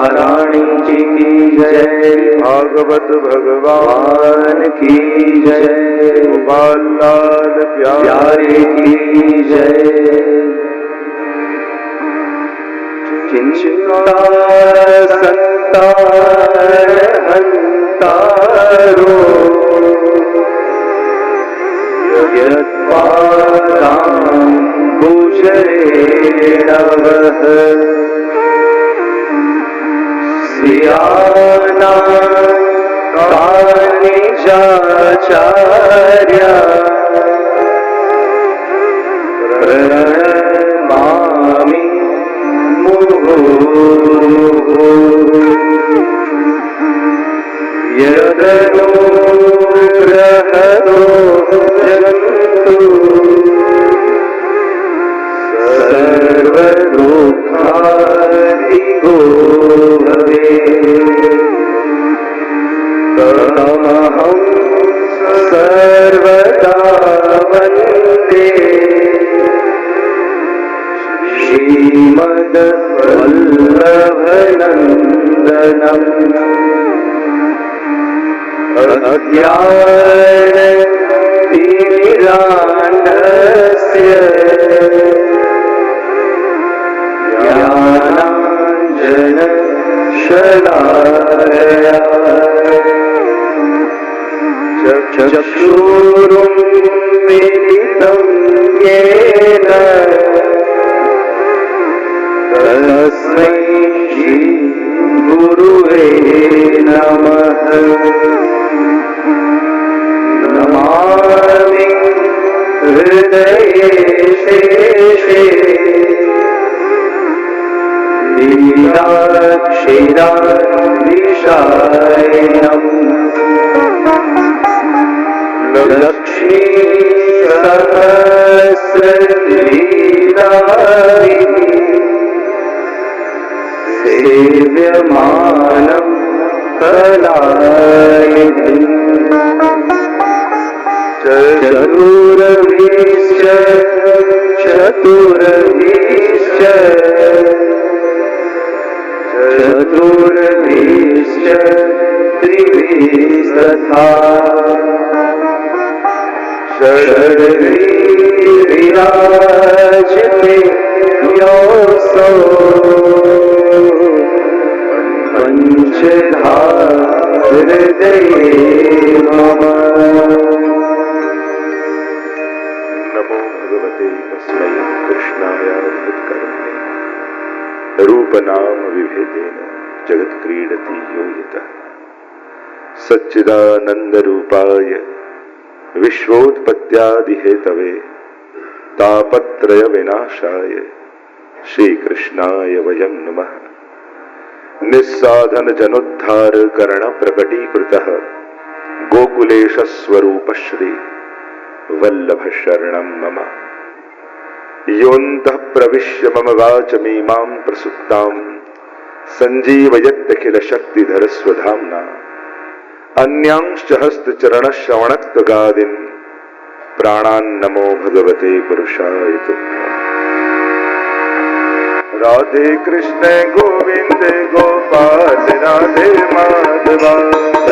महारानी जी की जय, भागवत भगवान की जय, गोपाल लाल प्यारे की जय। चिंता संतार हंतारो यत्पादां गुजरेणवः श्रियाणां कानिजाचार्य प्रणमामि मुहुर्मुहुः। यदनुग्रहतो जन्तु सर्वदुःखादिगो भवेत्, तमहं सर्वदा वन्दे श्रीमद्वल्लभनन्दनम्। अज्ञानतिमिरान्धस्य ज्ञानाञ्जनशलाकया चक्षुरुन्मीलितं येन तस्मै श्रीगुरुवे नमः। नमामि हृदये शेषे लीलाक्षीरान्विषायणम्। लक्ष्मीसहस्रलीलाभिः सेव्यमानं कलानिधिम्। चतुर्भिश्च चतुर्भिश्च चतुर्भिश्च त्रिभिस्तथा षड्भिर्विराजते योऽसौ पञ्चधा हृदये मम। नमो भगवते तस्मै कृष्णाय हृत्कर्मणे रूपनाम विभेदेन जगत क्रीडति यो यतः। सच्चिदानंद रूपाय विश्वोत्पत्त्यादिहेतवे तापत्रय विनाशाय श्रीकृष्णाय वयं नमः। निस्साधन जनोद्धार कर्ण प्रकटीकृतः गोकुलेश स्वरूप श्री वल्लभ शरणं मम। योऽन्तः प्रविश्य मम वाचमीमां प्रसुप्तां सञ्जीवयत्यखिल शक्तिधर स्वधाम्ना। अन्यांश्च हस्तचरणश्रवणत्वगादीन् प्राणान्नमो भगवते पुरुषाय तुभ्यम्। राधे कृष्ण गोविंद गोपाल राधे माधवा।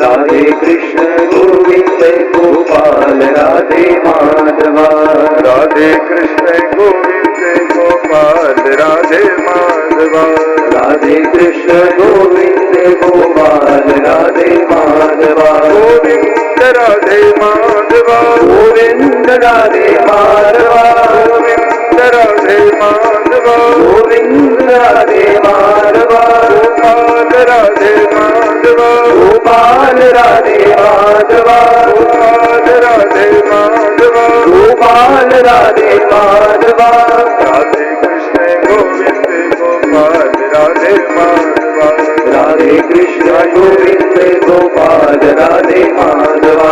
राधे कृष्ण गोविंद गोपाल राधे माधवा। राधे कृष्ण गोविंद गोपाल राधे माधवा। राधे कृष्ण गोविंद गोपाल राधे माधवा। गोविंद राधे माधवा। गोविंद राधे माधवा। गोविंद राधे माधवा। गोविंद राधे माधवा। गोपाल राधे माधवा। गोपाल राधे माधवा। गोपाल राधे माधवा। गोपाल राधे माधवा। राधे कृष्ण गोविंद गोपाल राधे माधवा। राधे कृष्ण गोविंद गोपाल राधे माधवा।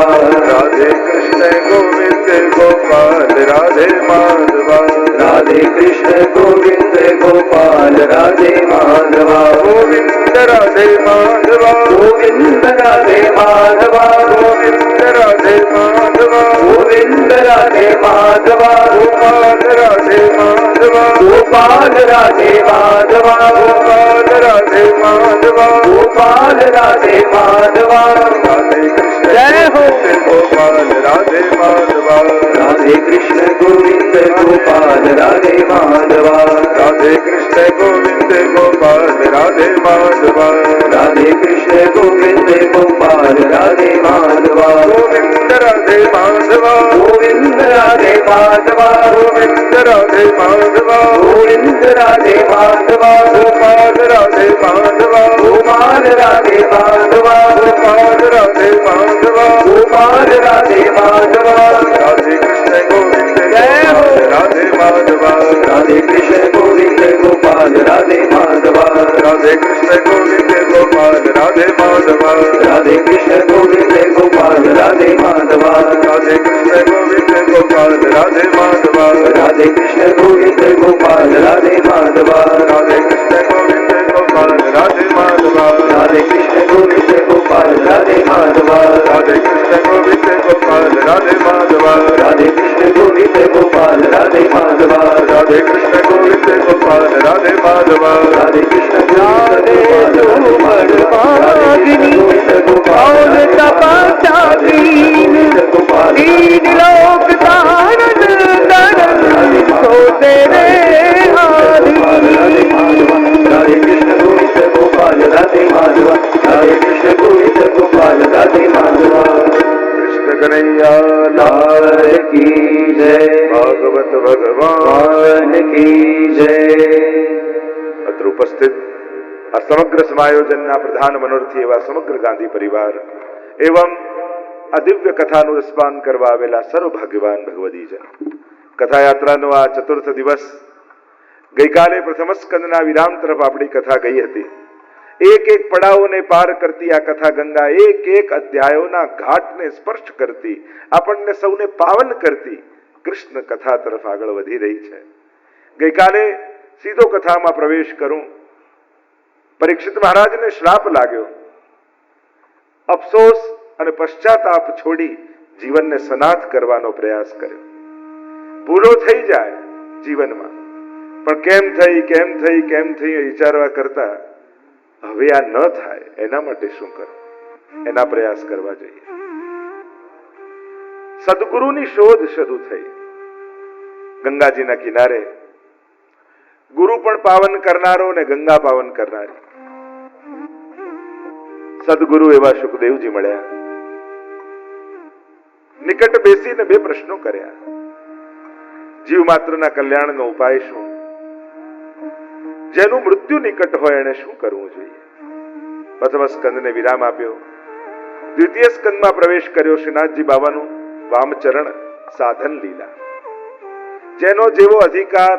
राधे कृष्ण गोविंद गोपाल राधे माधवा। राधे कृष्ण गोविंद गोपाल राधे माधवा। गोविंद राधे माधवा। गोविंद राधे माधवा। गोविंद राधे माधवा। गोविंद राधे माधवा। गोपाल राधे माधवा। ગોપાલ રાધે માધવા ગોપાલ રાધે માધવા ગોપાલ રાધે માધવા રાધે કૃષ્ણ જય હો ગોપાલ રાધે માધવા રાધે કૃષ્ણ ગોવિંદ ગોપાલ રાધે માધવા રાધે કૃષ્ણ ગોવિંદ ગોપાલ રાધે માધવા રાધે કૃષ્ણ ગોવિંદ ગોપાલ રાધે માધવા ગોવિંદ રાધે માધવા ગોવિંદ રાધે માધવા ગોવિંદ રાધે માધવા ગોવિંદ રાધે માધવા ગોપાલ રાધે માધવા ગોપાલ રાધે માધવા ગોપાલ રાધે માધવા ગોપાલ રાધે માધવા રાધે કૃષ્ણ ગોવિંદ જય હો રાધે માધવા રાધે કૃષ્ણ ગોવિંદ ગોપાલ રાધે માધવા રાધે કૃષ્ણ ગોવિંદ ગોપાલ રાધે માધવા રાધે કૃષ્ણ ગોવિંદ ગોપાલ રાધે માધવા રાધે કૃષ્ણ ગોવિંદ ગોપાલ રાધે માધવા રાધે કૃષ્ણ ગોવિંદ ગોપાલ રાધે માધવા રાધે કૃષ્ણ ગોવિંદ ગોપાલ રાધે માધવા રાધે કૃષ્ણ ગોવિંદ ગોપાલ રાધે માધવા રાધે કૃષ્ણ ગોવિંદ ગોપાલ રાધે માધવા રાધે કૃષ્ણ ગોવિંદ ગોપાલ રાધે માધવા રાધે કૃષ્ણ ગોવિંદ ગોપાલ રાધે માધવા રાધે કૃષ્ણ રાધે ગોપાલ ગોપાલ તપસ્યા ગોપાલ तीन लोक तारण तरण सो तेरे राधे माधवा राधे कृष्ण गोविंद गोपाल राधे माधवा राधे कृष्ण गोविंद गोपाल राधे माधवा કૃષ્ણ કનૈયા लाल की जय ભાગવત ભગવાન भगवान की जय અત્ર ઉપસ્થિત આ સમગ્ર સમાયોજનના પ્રધાન મનોરથી એવા સમગ્ર ગાંધી પરિવાર એવં આ દિવ્ય કથાનું રસપાન કરવા આવેલા સર્વભાગ્યવાન ભગવદીજન કથાયાત્રાનો આ ચતુર્થ દિવસ ગઈકાલે પ્રથમ સ્કંદના વિરામ તરફ આપણી કથા ગઈ હતી. એક એક પડાવોને પાર કરતી આ કથા ગંગા એક એક અધ્યાયોના ઘાટને સ્પર્શ કરતી આપણને સૌને પાવન કરતી કૃષ્ણ કથા તરફ આગળ વધી રહી છે. ગઈકાલે સીધો કથામાં પ્રવેશ કરું. પરીક્ષિત મહારાજને શ્રાપ લાગ્યો. અફસોસ અને પશ્ચાતાપ છોડી જીવનને સનાથ કરવાનો પ્રયાસ કર્યો. ભૂલો થઈ જાય જીવનમાં, પણ કેમ થઈ વિચારવા કરતા હવે આ ન થાય એના માટે શું કરવું, એના પ્રયાસ કરવા જોઈએ. સદગુરુની શોધ શરૂ થઈ. ગંગાજીના કિનારે ગુરુ પણ પાવન કરનારો અને ગંગા પાવન કરનારી સદગુરુ એવા સુખદેવજી મળ્યા. નિકટ બેસીને બે પ્રશ્નો કર્યા. જીવ માત્રના કલ્યાણનો ઉપાય શું? જેનું મૃત્યુ નિકટ હોય એને શું કરવું જોઈએ? પ્રથમ સ્કંદને વિરામ આપ્યો. દ્વિતીય સ્કંદમાં પ્રવેશ કર્યો. શ્રીનાથજી બાબાનું વામચરણ સાધન લીલા. જેનો જેવો અધિકાર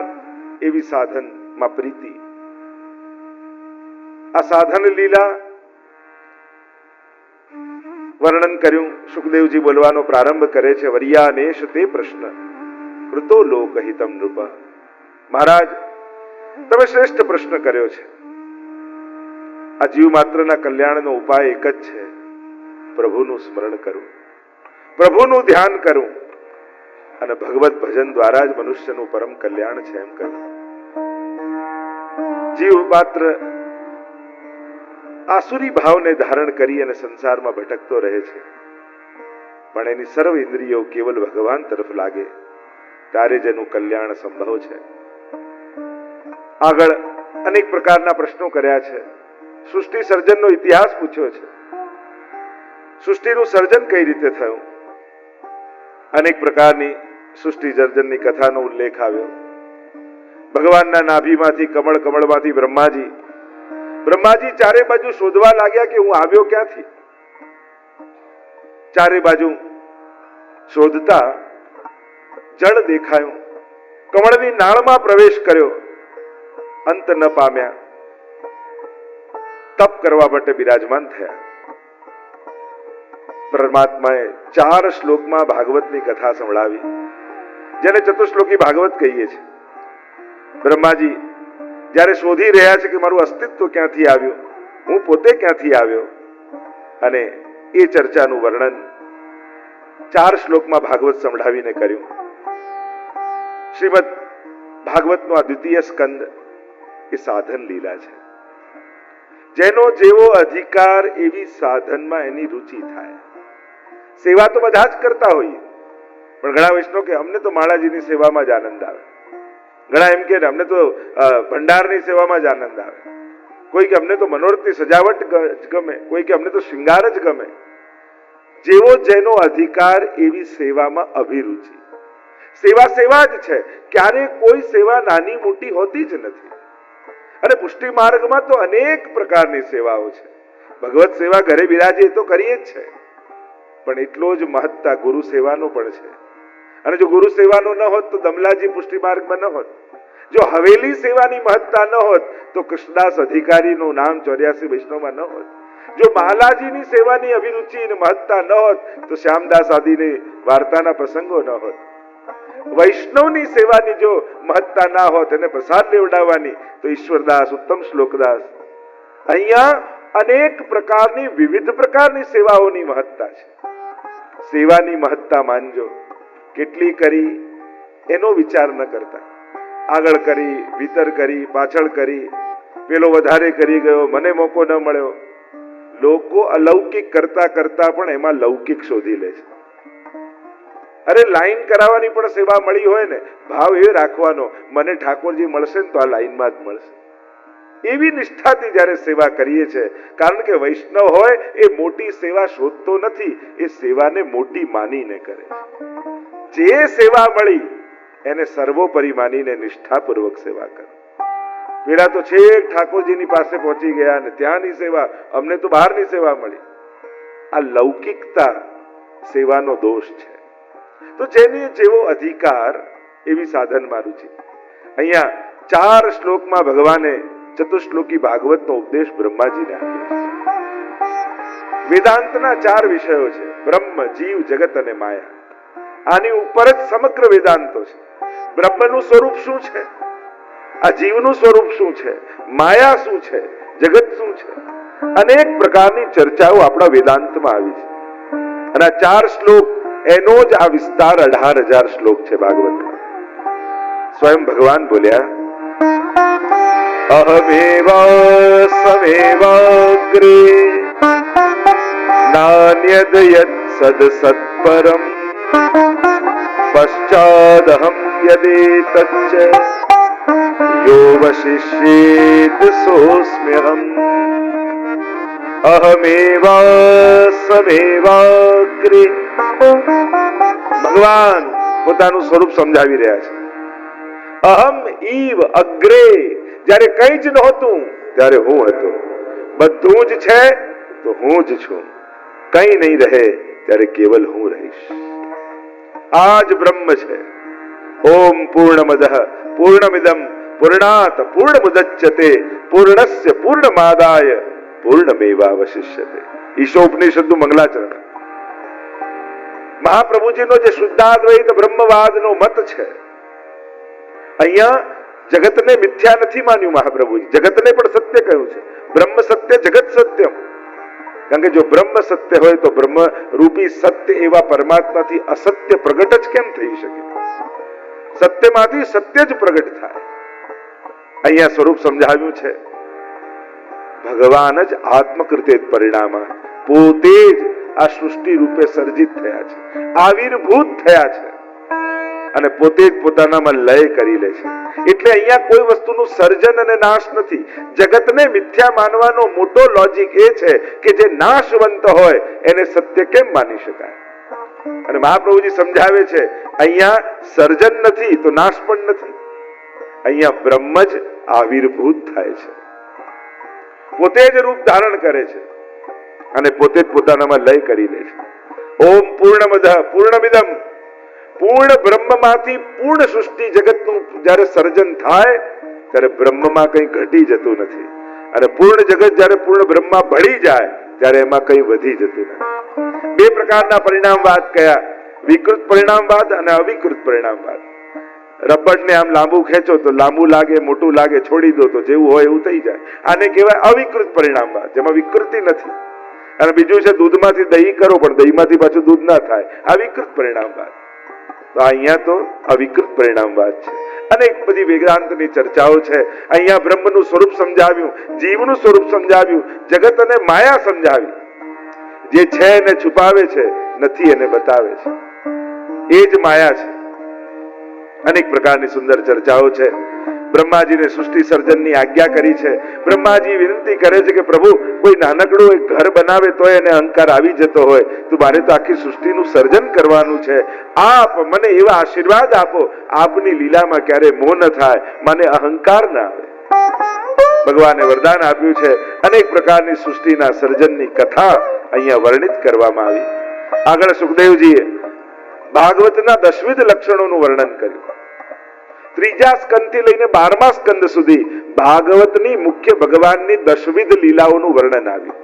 એવી સાધનમાં પ્રીતિ. આ સાધન લીલા વર્ણન કર્યું. સુખદેવજી બોલવાનો પ્રારંભ કરે છે. વર્યાનેશ તે પ્રશ્ન કૃતો લોકહિતમ નૃપ. મહારાજ, તમે શ્રેષ્ઠ પ્રશ્ન કર્યો છે. આ જીવ માત્રના કલ્યાણનો ઉપાય એક જ છે, પ્રભુનું સ્મરણ કરવું, પ્રભુનું ધ્યાન કરવું અને ભગવત ભજન દ્વારા જ મનુષ્યનું પરમ કલ્યાણ છે એમ કહ્યું. જીવ માત્ર આસુરી ભાવને ધારણ કરી અને સંસારમાં ભટકતો રહે છે, પણ એની સર્વ ઇન્દ્રિયો કેવલ ભગવાન તરફ લાગે ત્યારે જ એનું કલ્યાણ સંભવ છે. આગળ અનેક પ્રકારના પ્રશ્નો કર્યા છે. સૃષ્ટિ સર્જનનો ઇતિહાસ પૂછ્યો છે. સૃષ્ટિનું સર્જન કઈ રીતે થયું? અનેક પ્રકારની સૃષ્ટિ સર્જનની કથાનો ઉલ્લેખ આવ્યો. ભગવાનના નાભીમાંથી કમળમાંથી બ્રહ્માજી ચારે બાજુ શોધવા લાગ્યા કે હું આવ્યો ક્યાંથી. ચારે બાજુ શોધતા જળ દેખાયું. કમળની નાળમાં પ્રવેશ કર્યો, અંત ન પામ્યા. તપ કરવા માટે બિરાજમાન થયા. પરમાત્માએ 4 શ્લોકમાં ભાગવતની કથા સંભળાવી, જેને ચતુશ્લોકી ભાગવત કહીએ છીએ. બ્રહ્માજી જ્યારે શોધી રહ્યા છે કે મારું અસ્તિત્વ ક્યાંથી આવ્યું, હું પોતે ક્યાંથી આવ્યો, અને એ ચર્ચાનું વર્ણન 4 શ્લોકમાં ભાગવત સંભળાવીને કર્યું. શ્રીમદ ભાગવતનો આ દ્વિતીય સ્કંદ એ સાધન લીલા છે. જેનો જેવો અધિકાર એવી સાધનમાં એની રુચિ થાય. સેવા તો બધા જ કરતા હોઈએ, પણ ઘણા વૈષ્ણવ કે અમને તો માળાજીની સેવામાં જ આનંદ આવે, ઘણા એમ કે અમને તો ભંડારની સેવામાં જ આનંદ આવે, કોઈ કે અમને તો મનોરથની સજાવટ ગમે, કોઈ કે અમને તો શૃંગાર જ ગમે. જેવો જેનો અધિકાર એવી સેવામાં અભિરુચિ. સેવા સેવા જ છે, ક્યારે કોઈ સેવા નાની મોટી હોતી જ નથી. અને પુષ્ટિ માર્ગમાં તો અનેક પ્રકારની સેવાઓ છે. ભગવત સેવા ઘરે બિરાજીએ તો કરીએ જ છે, પણ એટલો જ મહત્તા ગુરુ સેવાનો પણ છે. અને જો ગુરુ સેવાનો ન હોત તો દમલાજી પુષ્ટિ માર્ગમાં ન હોત. જો હવેલી સેવાની મહત્તા ન હોત તો કૃષ્ણદાસ અધિકારીનું નામ 84 વૈષ્ણવમાં ન હોત. જો બાલાજીની સેવાની અભિરુચિ અને મહત્તા ન હોત તો શ્યામદાસ આદિની વાર્તાના પ્રસંગો ન હોત. વૈષ્ણવની સેવાની જો મહત્તા ના હોત, એને પ્રસાદ લેવડાવવાની, તો ઈશ્વરદાસ, ઉત્તમ શ્લોકદાસ, અહીંયા અનેક પ્રકારની વિવિધ પ્રકારની સેવાઓની મહત્તા છે. સેવાની મહત્તા માનજો. કેટલી કરી એનો વિચાર ન કરતા, આગળ કરી, ભીતર કરી, પાછળ કરી, પેલો વધારે કરી ગયો, મને મોકો ન મળ્યો. લોકો અલૌકિક કરતા કરતા પણ એમાં લૌકિક શોધી લે છે. અરે લાઈન કરાવવાની પણ સેવા મળી હોય ને, ભાવ એ રાખવાનો, મને ઠાકોરજી મળશે ને તો આ લાઈનમાં જ મળશે. એવી નિષ્ઠાથી જ્યારે સેવા કરીએ છીએ, કારણ કે વૈષ્ણવ હોય એ મોટી સેવા શોધતો નથી, એ સેવાને મોટી માનીને કરે છે. જે સેવા મળી એને સર્વોપરી માનીને નિષ્ઠાપૂર્વક સેવા કરે. પેલા તો છેક ઠાકોરજીની પાસે પહોંચી ગયા ને ત્યાંની સેવા, અમને તો બહારની સેવા મળી. આ લૌકિકતા સેવાનો દોષ છે. તો જેની જેવો અધિકાર એવી સાધનમાં રુચિ. અહીંયા 4 શ્લોકમાં ભગવાને ચતુશ્લોકી ભાગવતનો ઉપદેશ બ્રહ્માજીને આપ્યો. વેદાંતના 4 વિષયો છે: બ્રહ્મ, જીવ, જગત અને માયા. આની ઉપર જ સમગ્ર વેદાંતો છે. બ્રહ્મનું સ્વરૂપ શું છે, આ જીવનું સ્વરૂપ શું છે, માયા શું છે, જગત શું છે, અનેક પ્રકારની ચર્ચાઓ આપણા વેદાંતમાં આવી છે. અને આ 4 શ્લોક એનો જ આ વિસ્તાર 18,000 શ્લોક છે ભાગવતમાં. સ્વયં ભગવાન બોલ્યા, અહમેવ સમેવાગ્રે નાન્યદ યત સદ સત્પરમ પશ્ચાદહમ યદેતચ્ચ યો વશિષ્યેત સોસ્મ્યહમ. અહમેવ સમેવાગ્રે. ભગવાન પોતાનું સ્વરૂપ સમજાવી રહ્યા છે. અહમ ઈવ અગ્રે. જ્યારે કંઈ જ નહોતું ત્યારે હું હતો. બધું જ છે તો હું જ છું. કંઈ નહીં રહે ત્યારે કેવલ હું રહીશ. આ જ બ્રહ્મ છે. ઓમ પૂર્ણમદઃ પૂર્ણમિદં પૂર્ણાત પૂર્ણમુદચ્યતે પૂર્ણસ્ય પૂર્ણમાદાય પૂર્ણમેવાવશિષ્યતે. ઈશોપનિષદનું મંગલાચરણ. મહાપ્રભુજીનો જે શુદ્ધાદ્વૈત બ્રહ્મવાદનો મત છે, અહીંયા જગતને મિથ્યા નથી માન્યું મહાપ્રભુજી, જગતને પણ સત્ય કહ્યું છે. બ્રહ્મ સત્ય જગત સત્યમ. કારણ કે જો બ્રહ્મ સત્ય હોય તો બ્રહ્મ રૂપી સત્ય એવા પરમાત્માથી અસત્ય પ્રગટ જ કેમ થઈ શકે? સત્યમાંથી સત્ય જ પ્રગટ થાય. અહીંયા સ્વરૂપ સમજાવ્યું છે. ભગવાન જ આત્મકૃતે પરિણામ, પોતે જ આ સૃષ્ટિ રૂપે સર્જિત થયા છે, આવિર્ભૂત થયા છે અને પોતે જ પોતાનામાં લય કરી લે છે. એટલે અહીંયા કોઈ વસ્તુનું સર્જન અને નાશ નથી. જગતને મિથ્યા માનવાનો મોટો લોજિક એ છે કે જે નાશવંત હોય એને સત્ય કેમ માની શકાય. અને મહાપ્રભુજી સમજાવે છે, અહીંયા સર્જન નથી તો નાશ પણ નથી. અહીંયા બ્રહ્મ જ આવિર્ભૂત થાય છે, પોતે જ રૂપ ધારણ કરે છે અને પોતે જ પોતાનામાં લય કરી લે છે. ઓમ પૂર્ણમદઃ પૂર્ણમિદં. પૂર્ણ બ્રહ્મમાંથી પૂર્ણ સૃષ્ટિ જગતનું જ્યારે સર્જન થાય ત્યારે બ્રહ્મમાં કંઈ ઘટી જતું નથી. અને પૂર્ણ જગત જ્યારે પૂર્ણ બ્રહ્મમાં ભળી જાય ત્યારે એમાં કંઈ વધી જતું નથી. 2 પ્રકારના પરિણામવાદ કયા: વિકૃત પરિણામવાદ અને અવિકૃત પરિણામવાદ. રબરને આમ લાંબુ ખેંચો તો લાંબુ લાગે, મોટું લાગે, છોડી દો તો જેવું હોય એવું થઈ જાય. આને કહેવાય અવિકૃત પરિણામવાદ, જેમાં વિકૃતિ નથી. અને બીજું છે દૂધમાંથી દહીં કરો પણ દહીંમાંથી પાછું દૂધ ના થાય, આ વિકૃત પરિણામવાદ. તો અહીંયા તો અવિકૃત પરિણામવાદ છે. અનેક બધી વેદાંતની ચર્ચાઓ છે. અહીંયા બ્રહ્મનું સ્વરૂપ સમજાવ્યું, જીવનું સ્વરૂપ સમજાવ્યું, જગત અને માયા સમજાવી. જે છે એને છુપાવે છે, નથી એને બતાવે છે, એ જ માયા છે. અનેક પ્રકારની સુંદર ચર્ચાઓ છે. બ્રહ્માજીને સૃષ્ટિ સર્જનની આજ્ઞા કરી છે. બ્રહ્માજી વિનંતી કરે છે કે પ્રભુ, કોઈ નાનકડું એક ઘર બનાવે તો એને અહંકાર આવી જતો હોય, તો મારે તો આખી સૃષ્ટિનું સર્જન કરવાનું છે. આપ મને એવા આશીર્વાદ આપો, આપની લીલામાં ક્યારે મોહ ન થાય, મને અહંકાર ના આવે. ભગવાને વરદાન આપ્યું છે. અનેક પ્રકારની સૃષ્ટિના સર્જનની કથા અહીંયા વર્ણિત કરવામાં આવી. આગળ સુખદેવજીએ ભાગવતના 10વિધ લક્ષણોનું વર્ણન કર્યું. ત્રીજા સ્કંદથી લઈને 12મા સ્કંદ સુધી ભાગવતની મુખ્ય ભગવાનની 10વિધ લીલાઓનું વર્ણન આવ્યું.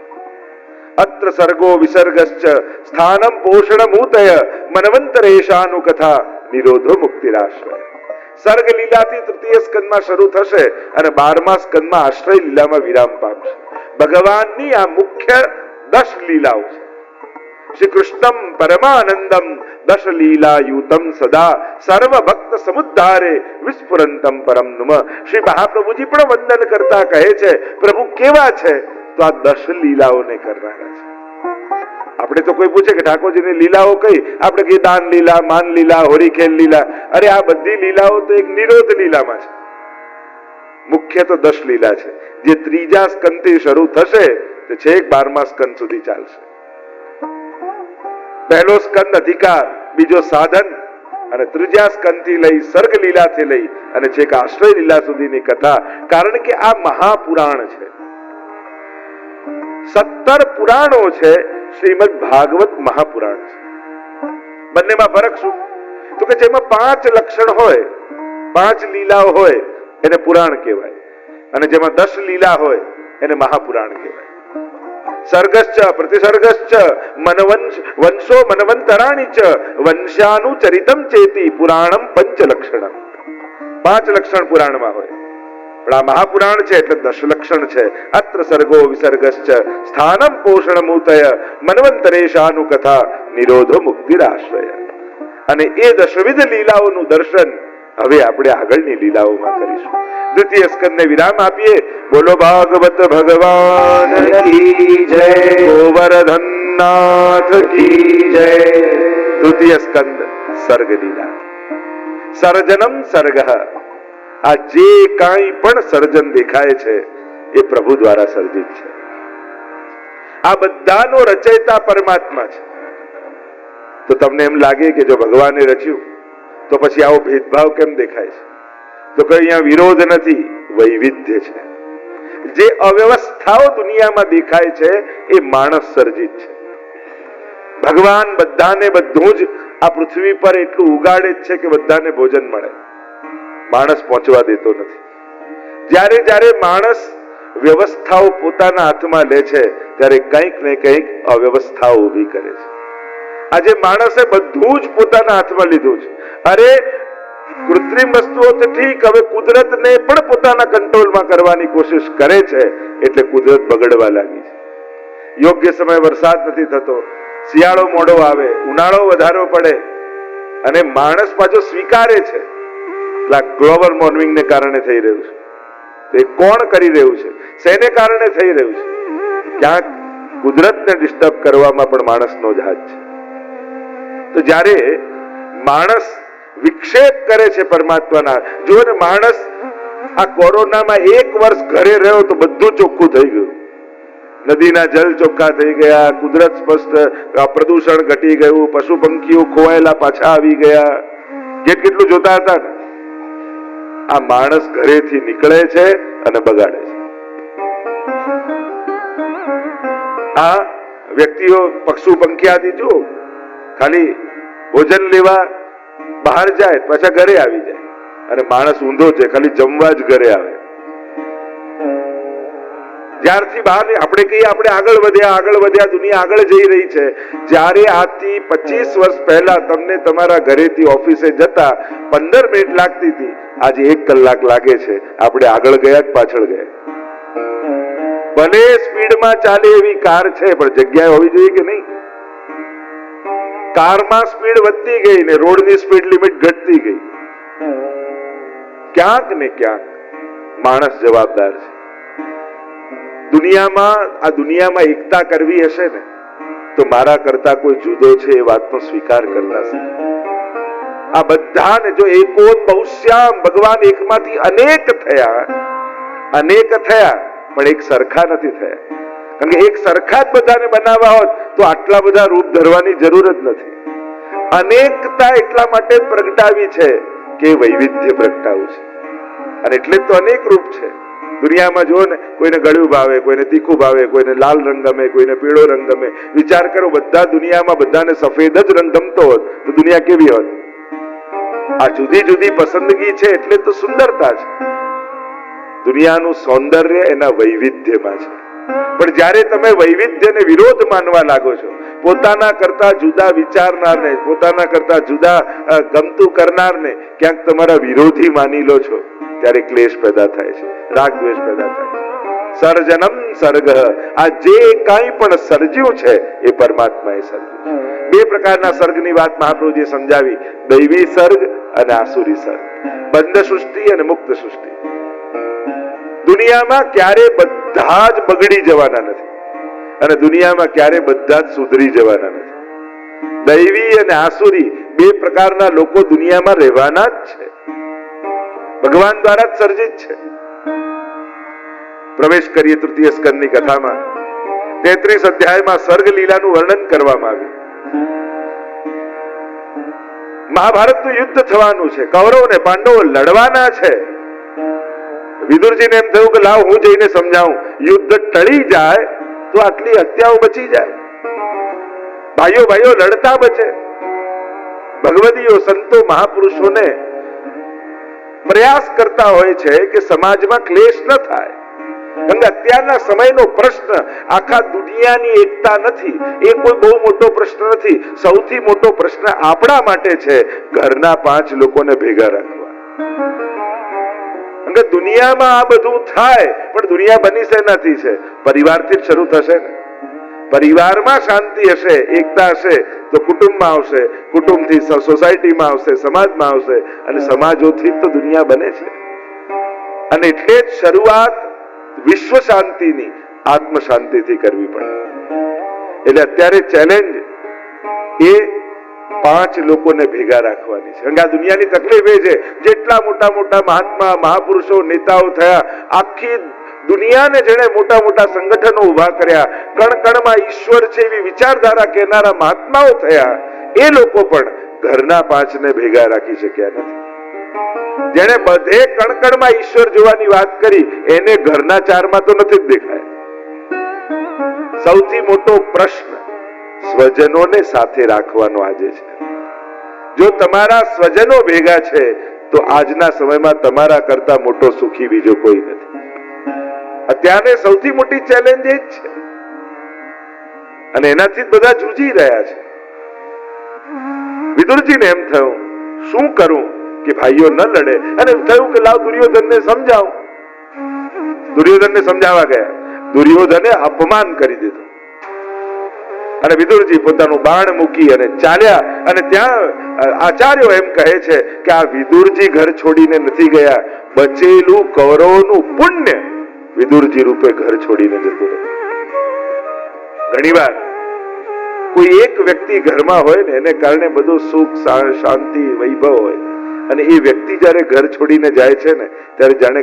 અત્ર સર્ગો વિસર્ગશ્ચ સ્થાનમ પોષણમૂતય મનવંતરેશાનુ કથા નિરોધો મુક્તિરાશ્રય. સર્ગ લીલાથી તૃતીય સ્કંદમાં શરૂ થશે અને 12મા સ્કંદમાં આશ્રય લીલામાં વિરામ પામશે. ભગવાનની આ મુખ્ય 10 લીલાઓ છે. શ્રી કૃષ્ણમ પરમાનંદમ 10 લીલાયુતમ સદા સર્વ ભક્ત સમુદ્ધારે વિસ્ફુરંતમ પરમ નુમ. શ્રી મહાપ્રભુજી પણ વંદન કરતા કહે છે, પ્રભુ કેવા છે? તો આ 10 લીલાઓને કરનારા છે. આપણે તો કોઈ પૂછે કે ઠાકોરજીની લીલાઓ કઈ, આપણે કહીએ દાન લીલા, માન લીલા, હોરીખેલ લીલા. અરે આ બધી લીલાઓ તો એક નિરોધ લીલામાં છે. મુખ્ય તો 10 લીલા છે, જે ત્રીજા સ્કંદથી શરૂ થશે તે છેક 12મા સ્કંદ સુધી ચાલશે. પહેલો સ્કંદ અધિકાર, બીજો સાધન, અને ત્રીજા સ્કંદથી લઈ સર્ગ લીલાથી લઈ અને છેક આશ્રય લીલા સુધીની કથા. કારણ કે આ મહાપુરાણ છે. 17 પુરાણો છે, શ્રીમદ ભાગવત મહાપુરાણ છે. બંનેમાં ફરક શું? તો કે જેમાં 5 લક્ષણ હોય, 5 લીલાઓ હોય એને પુરાણ કહેવાય, અને જેમાં 10 લીલા હોય એને મહાપુરાણ કહેવાય. સર્ગશ્ચ પ્રતિસર્ગશ્ચ વંશો મનવંતરાણી ચ વંશાનુચરિતમ ચેતી પુરાણમ 5 લક્ષણમ. 5 લક્ષણ પુરાણમાં હોય, પણ આ મહાપુરાણ છે એટલે 10 લક્ષણ છે. અત્ર સર્ગો વિસર્ગશ્ચ સ્થાનમ પોષણમૂતય મનવંતરેશાનુ કથા નિરોધો મુક્તિરાશ્રય. અને એ 10વિધ લીલાઓનું દર્શન હવે આપણે આગળની લીલાઓમાં કરીશું. દ્વિતીય સ્કંદને વિરામ આપીએ. બોલો ભાગવત ભગવાન કી જય, ગોવર્ધનનાથ કી જય. દ્વિતીય સ્કંદ સર્ગ લીલા. સર્જનમ સર્ગ. આ જે કાંઈ પણ સર્જન દેખાય છે એ પ્રભુ દ્વારા સર્જિત છે. આ બધાનો રચયિતા પરમાત્મા છે. તો તમને એમ લાગે કે જો ભગવાને રચ્યું તો પછી આવો ભેદભાવ કેમ દેખાય છે? તો કે અહીંયા વિરોધ નથી, વૈવિધ્ય છે. જે અવ્યવસ્થાઓ દુનિયામાં દેખાય છે એ માણસ સર્જિત છે. ભગવાન બધાને બધું જ આ પૃથ્વી પર એટલું ઉગાડે જ છે કે બધાને ભોજન મળે. માણસ પહોંચવા દેતો નથી. જ્યારે જ્યારે માણસ વ્યવસ્થાઓ પોતાના હાથમાં લે છે ત્યારે કંઈક ને કંઈક અવ્યવસ્થાઓ ઊભી કરે છે. આજે માણસે બધું જ પોતાના હાથમાં લીધું છે. અરે કૃત્રિમ વસ્તુઓ તો ઠીક, હવે કુદરતને પણ પોતાના કંટ્રોલમાં કરવાની કોશિશ કરે છે એટલે કુદરત બગડવા લાગી છે. યોગ્ય સમયે વરસાદ નથી થતો, શિયાળો મોડો આવે, ઉનાળો વધારો પડે, અને માણસ પાછો સ્વીકારે છે ગ્લોબલ વોર્મિંગને કારણે થઈ રહ્યું છે. તો એ કોણ કરી રહ્યું છે? શેને કારણે થઈ રહ્યું છે? ક્યાંક કુદરતને ડિસ્ટર્બ કરવામાં પણ માણસનો જ હાથ છે. તો જ્યારે માણસ વિક્ષેપ કરે છે પરમાત્માના, જો ને માણસ આ કોરોનામાં 1 વર્ષ ઘરે રહ્યો તો બધું ચોખ્ખું થઈ ગયું. નદીના જળ ચોખ્ખા થઈ ગયા, કુદરત સ્પષ્ટ, પ્રદૂષણ ઘટી ગયું, પશુ પંખીઓ ખોવાયેલા પાછા આવી ગયા. કેટલું જોતા હતા ને. આ માણસ ઘરેથી નીકળે છે અને બગાડે છે. આ વ્યક્તિઓ પશુ પંખી આદિ જો ખાલી ભોજન લેવા બહાર જાય પાછા ઘરે આવી જાય, અને માણસ ઊંધો છે, ખાલી જમવા જ ઘરે આવે. જ્યારથી બહાર આપણે કહીએ આપણે આગળ વધ્યા, દુનિયા આગળ જઈ રહી છે. જ્યારે આજથી 25 વર્ષ પહેલા તમને તમારા ઘરેથી ઓફિસે જતા 15 મિનિટ લાગતી હતી, આજે 1 કલાક લાગે છે. આપણે આગળ ગયા કે પાછળ ગયા? ભલે સ્પીડમાં ચાલે એવી કાર છે, પણ જગ્યાએ હોવી જોઈએ કે નહીં? કારમાં સ્પીડ વધતી ગઈ ને રોડની સ્પીડ લિમિટ ઘટતી ગઈ. ક્યાંક ને ક્યાંક માણસ જવાબદાર છે. આ દુનિયામાં એકતા કરવી હશે ને તો મારા કરતા કોઈ જુદો છે એ વાતનો સ્વીકાર કરતા શીખો. આ બધાને જો એકોત બહુશ્યામ, ભગવાન એકમાંથી અનેક થયા પણ એક સરખા નથી થયા. કારણ કે એક સરખા જ બધાને બનાવવા હોત તો આટલા બધા રૂપ ધરવાની જરૂર જ નથી. અનેકતા એટલા માટે પ્રગટાવી છે કે વૈવિધ્ય પ્રગટાવું છે, અને એટલે જ તો અનેક રૂપ છે. દુનિયામાં જુઓ ને, કોઈને ગળ્યું ભાવે, કોઈને તીખું ભાવે, કોઈને લાલ રંગ ગમે, કોઈને પીળો રંગ ગમે. વિચાર કરો, દુનિયામાં બધાને સફેદ જ રંગ ગમતો હોત તો દુનિયા કેવી હોત? આ જુદી જુદી પસંદગી છે એટલે તો સુંદરતા છે. દુનિયાનું સૌંદર્ય એના વૈવિધ્યમાં છે. પણ જ્યારે તમે વૈવિધ્યને વિરોધ માનવા લાગો છો, પોતાના કરતા જુદા વિચારનારને, પોતાના કરતા જુદા ગમતું કરનારને ક્યાંક તમારા વિરોધી માની લો છો, ત્યારે ક્લેશ પેદા થાય છે, રાગ દ્વેષ પેદા થાય છે. સર્જનમ સર્ગ, આ જે કાંઈ પણ સર્જ્યું છે એ પરમાત્માએ સર્જ્યું છે. બે પ્રકારના સર્ગની વાત મહાપ્રભુજીએ સમજાવી, દૈવી સર્ગ અને આસુરી સર્ગ, બંધ સૃષ્ટિ અને મુક્ત સૃષ્ટિ. દુનિયામાં ક્યારે બધા જ બગડી જવાના નથી, અને દુનિયામાં ક્યારે બધા જ સુધરી જવાના નથી. દૈવી અને આસુરી બે પ્રકારના લોકો દુનિયામાં રહેવાના જ છે, ભગવાન દ્વારા જ સર્જિત છે. પ્રવેશ કરીએ તૃતીય સ્કંદની કથામાં. 33 અધ્યાયમાં સર્ગ લીલાનું વર્ણન કરવામાં આવ્યું. મહાભારતનું યુદ્ધ થવાનું છે, કૌરવ અને પાંડવો લડવાના છે. વિદુરજીને એમ થયું કે લાવ હું જઈને સમજાવું, યુદ્ધ ટળી જાય તો આટલી હત્યાઓ બચી જાય, ભાઈઓ ભાઈઓ લડતા બચે. ભગવદીઓ, સંતો, મહાપુરુષોને પ્રયાસ કરતા હોય છે કે સમાજમાં ક્લેશ ન થાય. કારણ કે અત્યારના સમયનો પ્રશ્ન આખા દુનિયાની એકતા નથી, એ કોઈ બહુ મોટો પ્રશ્ન નથી. સૌથી મોટો પ્રશ્ન આપણા માટે છે, ઘરના 5 લોકોને ભેગા રાખવા. કારણ કે દુનિયામાં આ બધું થાય, પણ દુનિયા બની શેનાથી છે? પરિવારથી જ શરૂ થશે ને. પરિવારમાં શાંતિ હશે, એકતા હશે તો કુટુંબમાં આવશે, કુટુંબથી સોસાયટીમાં આવશે, સમાજમાં આવશે, અને સમાજોથી તો દુનિયા બને છે. અને એટલે જ શરૂઆત વિશ્વ શાંતિની આત્મ શાંતિથી કરવી પડે. એટલે અત્યારે ચેલેન્જ એ 5 લોકોને ભેગા રાખવાની છે. કારણ કે આ દુનિયાની તકલીફ એ છે, જેટલા મોટા મોટા મહાત્મા, મહાપુરુષો, નેતાઓ થયા, આખી દુનિયાને જેણે મોટા મોટા સંગઠનો ઉભા કર્યા, કણ કણમાં ઈશ્વર છે એવી વિચારધારા કહેનારા મહાત્માઓ થયા, એ લોકો પણ ઘરના 5ને ભેગા રાખી શક્યા નથી. જેણે બધે કણકણમાં ઈશ્વર જોવાની વાત કરી, એને ઘરના 4માં તો નથી જ દેખાય. સૌથી મોટો પ્રશ્ન સ્વજનોને સાથે રાખવાનો આજે છે. જો તમારા સ્વજનો ભેગા છે તો આજના સમયમાં તમારા કરતા મોટો સુખી બીજો કોઈ નથી. અત્યારે સૌથી મોટી ચેલેન્જ એ જ છે, અને એનાથી જ બધા જૂજી રહ્યા છે. વિદુરજીને એમ થયું, શું કરું કે ભાઈઓ ન લડે, અને થયું કે લાવ દુર્યોધનને સમજાવું. દુર્યોધનને સમજાવવા ગયા. દુર્યોધને અપમાન કરી દીધું, અને વિદુરજી પોતાનું બાણ મૂકી અને ચાલ્યા. અને ત્યાં આચાર્યો એમ કહે છે કે આ વિદુરજી ઘર છોડીને નથી ગયા, બચેલું કૌરવોનું પુણ્ય વિદુરજી રૂપે ઘર છોડીને જતું રહ્યું. ઘણીવાર કોઈ એક વ્યક્તિ ઘરમાં હોય ને, એને કારણે બધું સુખ, શાંતિ, વૈભવ હોય, અને એ વ્યક્તિ જયારે ઘર છોડીને જાય છે ને, ત્યારે જાણે